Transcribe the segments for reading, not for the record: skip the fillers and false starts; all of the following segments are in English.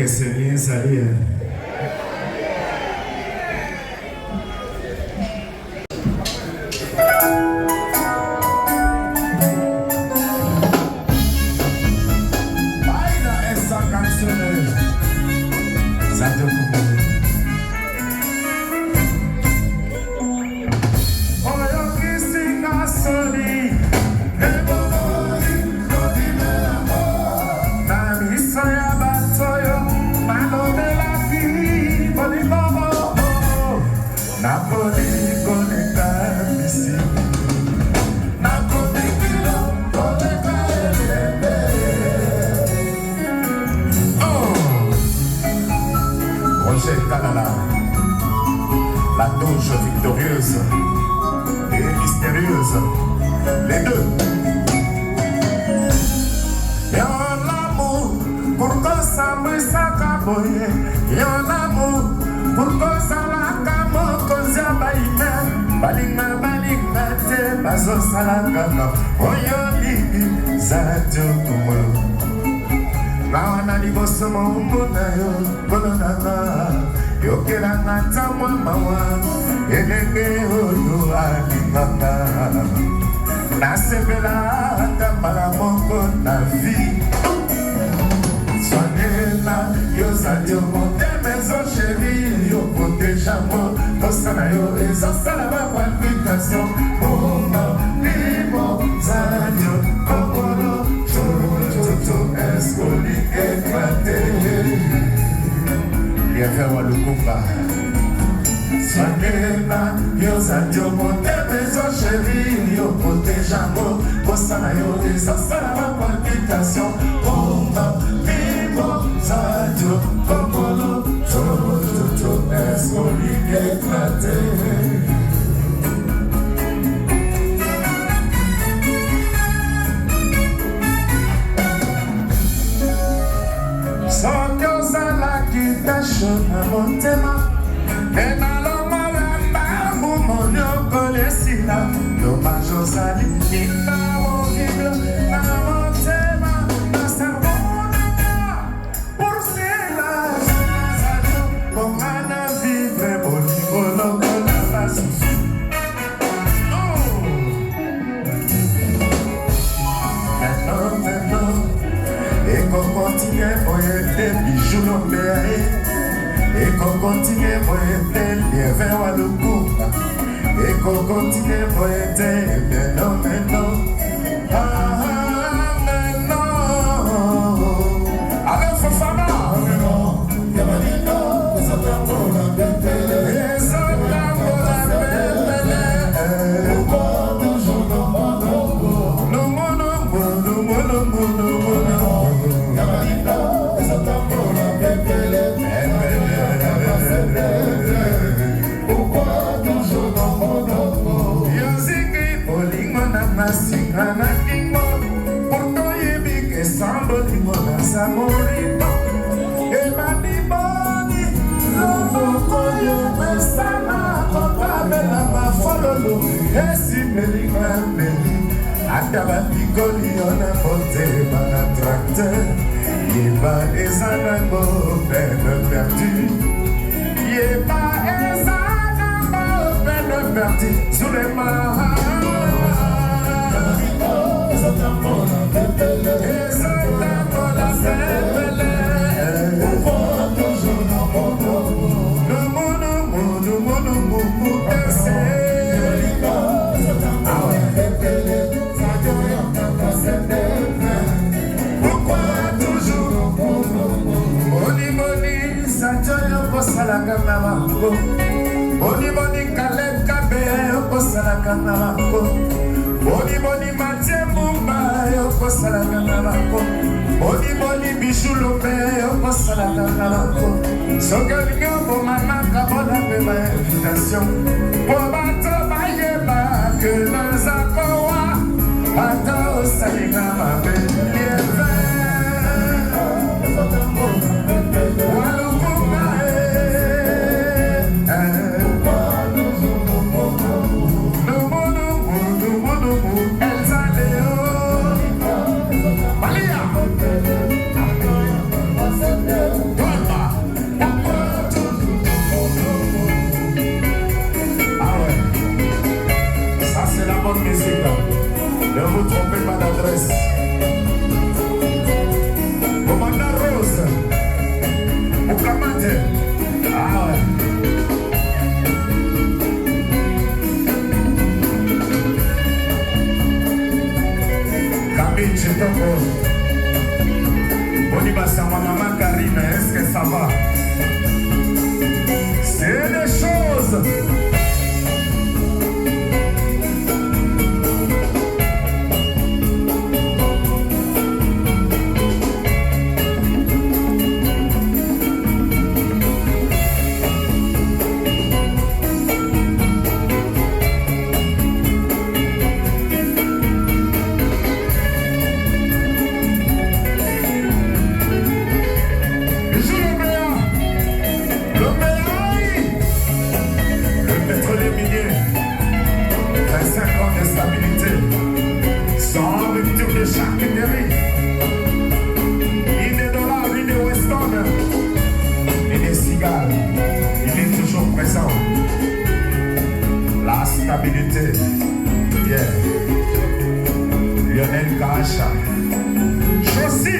Céline Salier. Baila esa canción. Santo Kumu. Oyo kisinga soli. La douche victorieuse et mystérieuse, les deux. Yon l'amour pour que ça me s'accaboye. Yon l'amour pour que ça l'acamo cause ya baïna. Balinga te bazo salakaka. Oyo libi zadio kumolo. Nawana liboso mona yo bolonanga. Yokela ngata mamawa elenge oyo alinganga nasepela tambala moko na vie soignela yozali omotema ezo sheri yo protejamo tosala yo ezosala baqualification oma limo zadio kokolo toto eskoli eklate Viens voir le combat. Soignez-la, yo zadio motema ezo chéri, yo protège amour, kosala yo ezosala baqualification. Oma limo zadio kokolo toto eskoli éclaté. Na motema enalongo lamba mumonyoko lesila dommage ozali nina horrible na motema na cerveau nanga pour cela nazali bongana vivre bolingo lokola basusu maintenant ekokontinue oyete bijou lombeae et qu'on continue pour être lié vers le coup et qu'on continue pour être maintenant maintenant avec Fofana Akaba pikoli on a porté par un tracteur. Yeba ezanango peine perdue. Yeba ezanango peine perdue. Sous les mains. Ezanango la pepele. Pourquoi toujours le monde Boni Caleb Kabe Osalaka Namako Boni Mathieu Mumba Osalaka Namako Boni Bijou Lopé Osalaka Namako Sogalingo Bomana Kabola Beba invitation Pour bateau Mayeba Que Nazakowa Ata Osalika Mabe Bitch, Toko. Bonibasa, ma maman Karine, est-ce que ça va? C'est des choses. La stabilité, yeah. Lionel Kacha, Chaussy,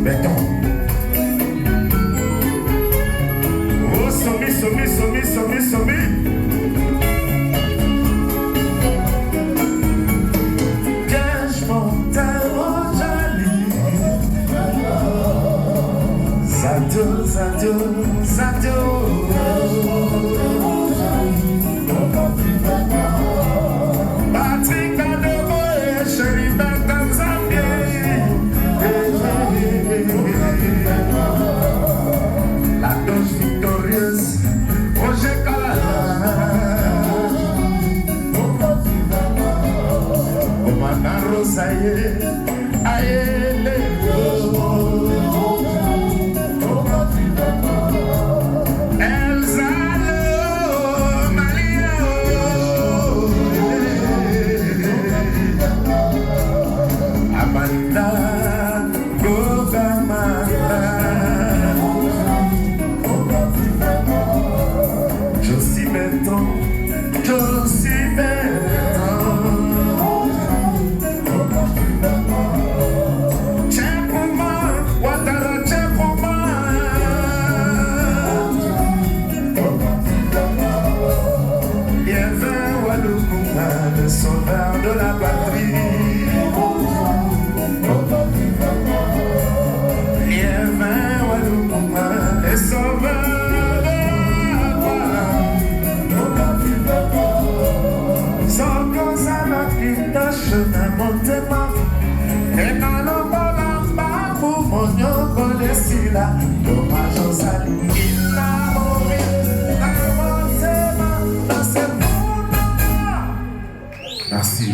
béton. Oh, sommi, sommi, sommi, sommi, sommi. Cache mon terreau joli. Zato, zato, zato. Patrick Adebo et Chéri Tanzania. La dose victorieuse, Roger Kalala. Omana Rosaye, Aïe, le sauveur de la patrie. Liévin Waloukouma, le sauveur de la patrie. Sans cause à la quita, chemin montema. Et quand on va là-bas, pour mon yoko de sila, dommage au salut. Il a mouru, la montema, dans ce monde. Merci.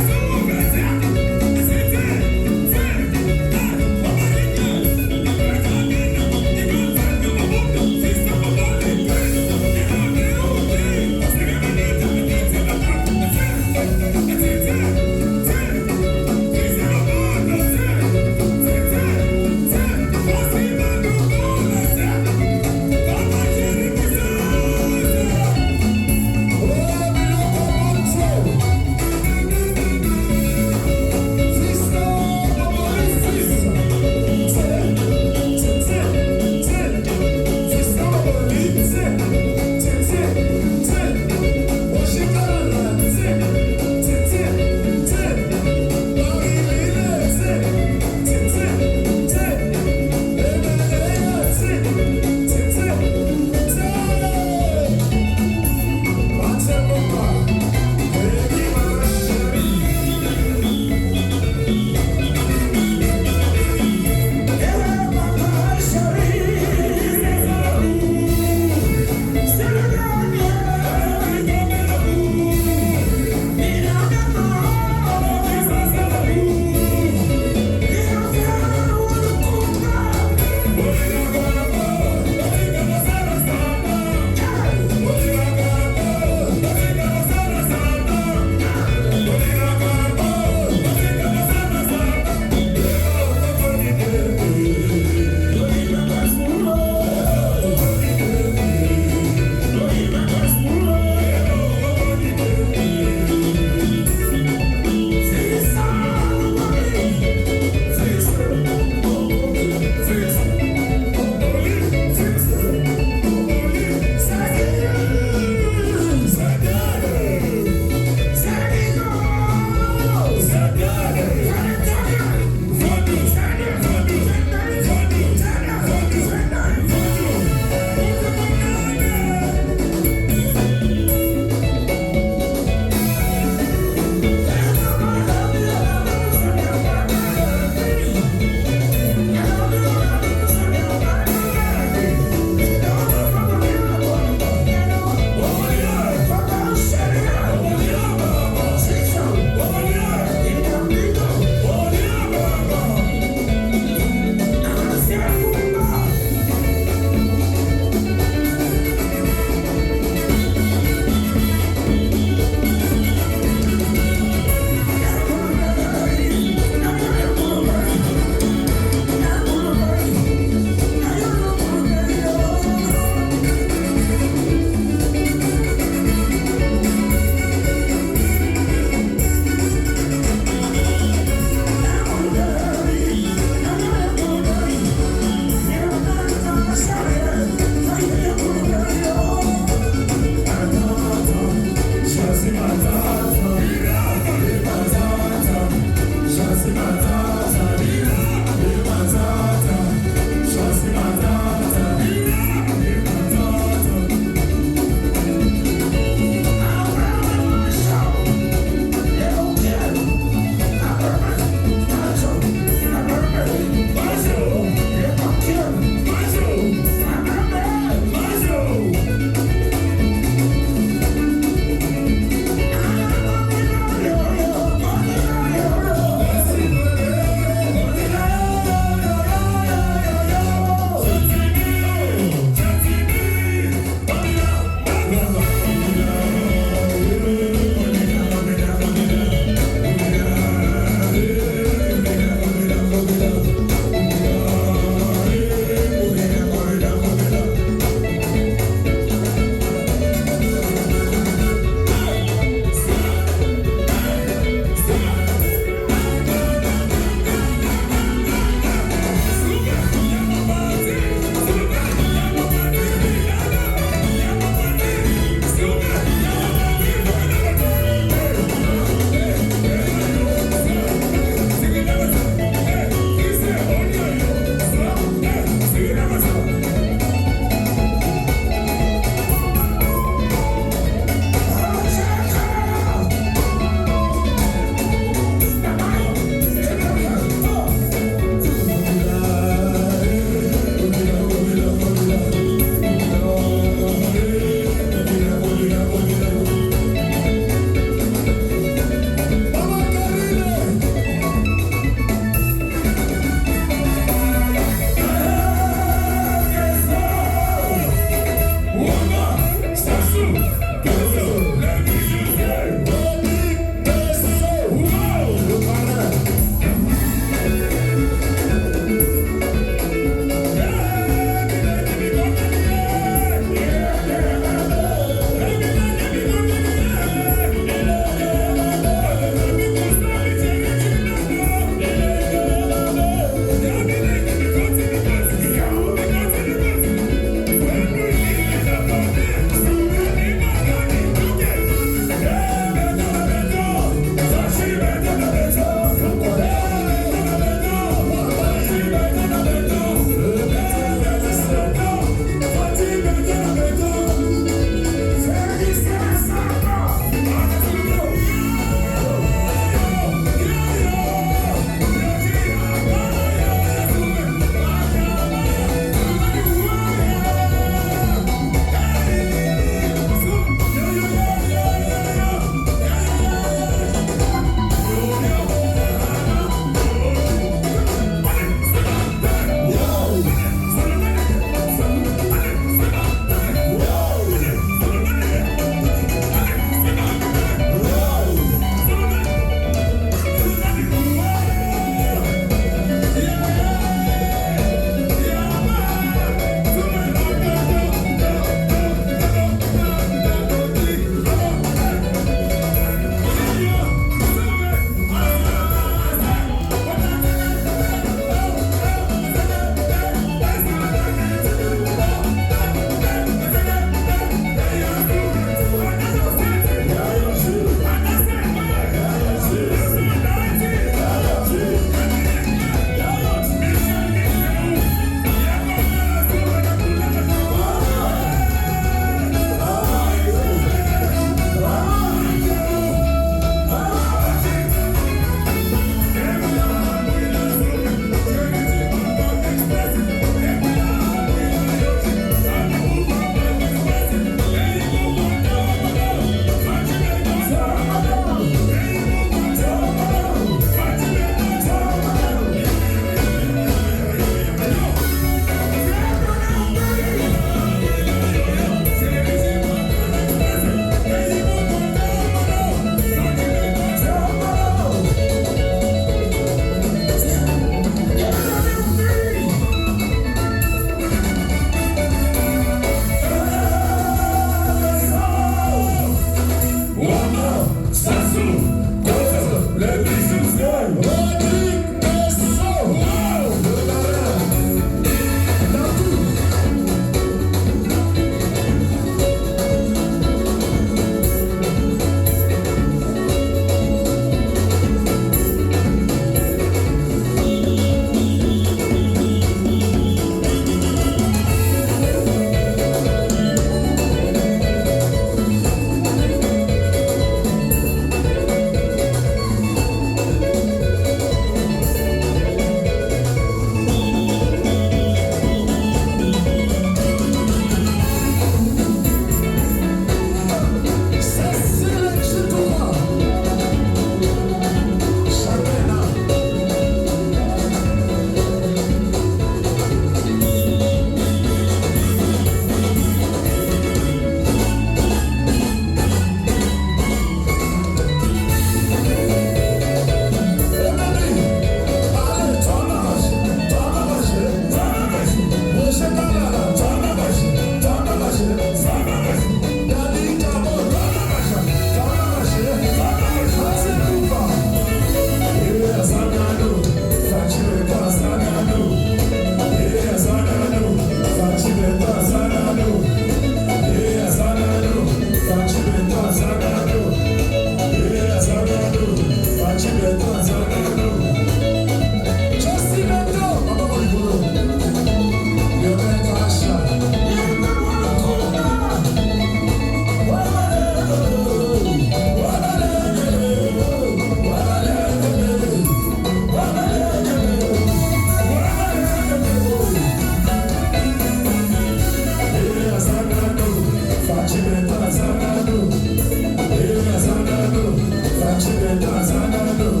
Zanado,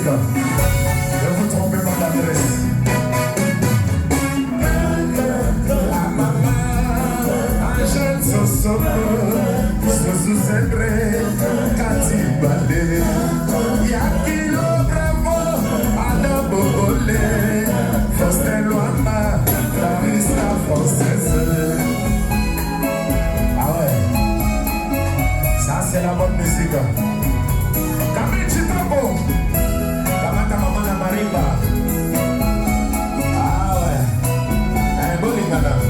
Ne vous trompez pas d'adresse. La maman, Angèle Sosopo, Soso Cendré, Cathy Balé, Yakilo Bravo, Anna Bobole, Faustin Loama, Larissa Française. Ah ouais, ça c'est la bonne musique. Camille Chitambo. Kamata maman la marimba. Ah ouais. Bon madame.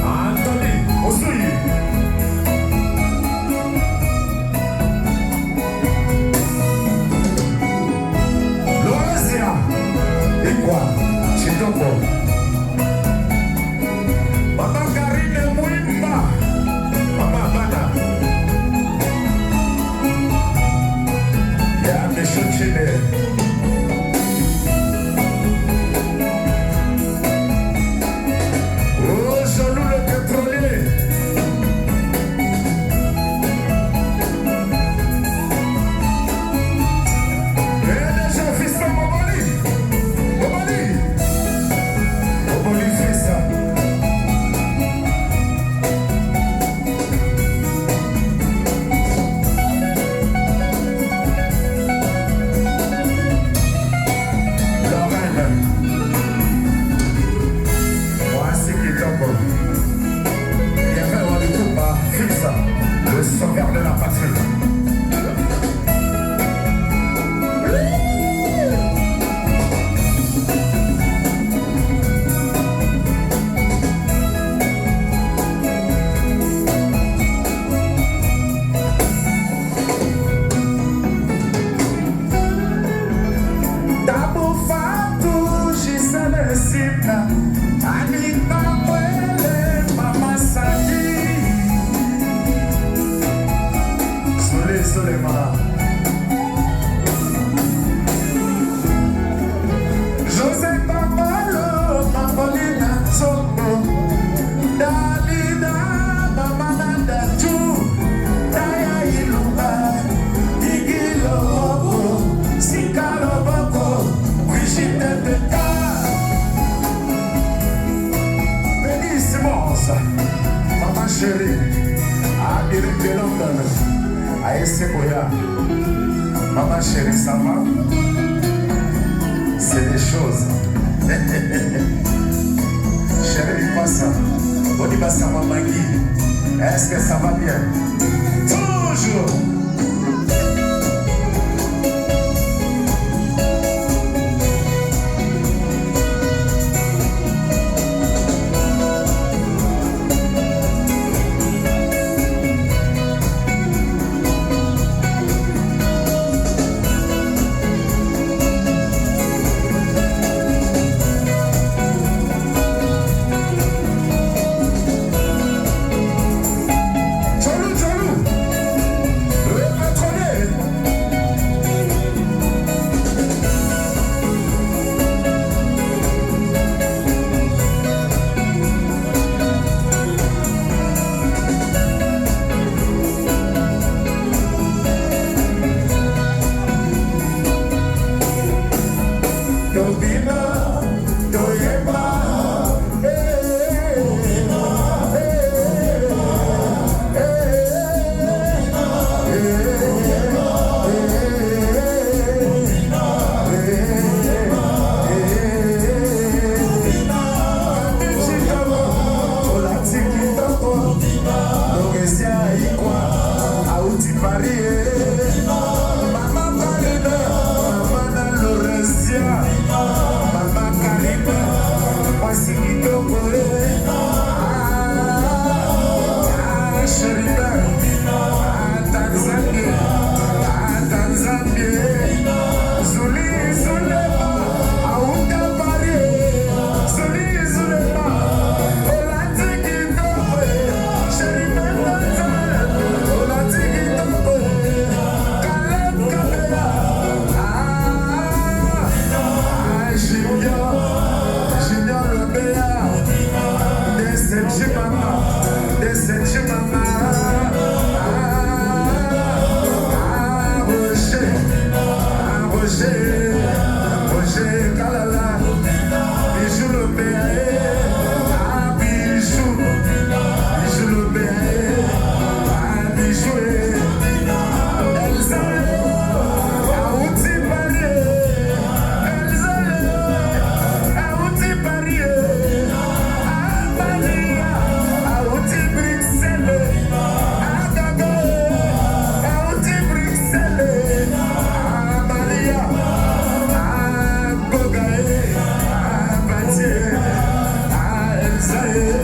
Anthony, Osuyi. Loresia. Et quoi? Chitombo. Maman Karine Mouimba. Maman Bana. Les chauds-chenets. Oh, Jean-Loup le pétrolier. Et déjà, fils de Mobali. Mobali. Mobali fait ça. Le sauveur de la patrie. Tabu Fatou, Gisele Sipna, Anita Mwele, Mama Sadi. Soleil, José Pamalo, Mapolina Soko, Dalida, Mamananda Ju, Daya Iluba, Igilo Boko, Sikalo Boko, Brigitte Teka. Benissimo, maman chérie, Amérique de London. Aïe Boya, maman chérie, ça va? C'est des choses. Chérie, dis-moi ça. On dit ça va Magui. Est-ce que ça va bien? Toujours. Say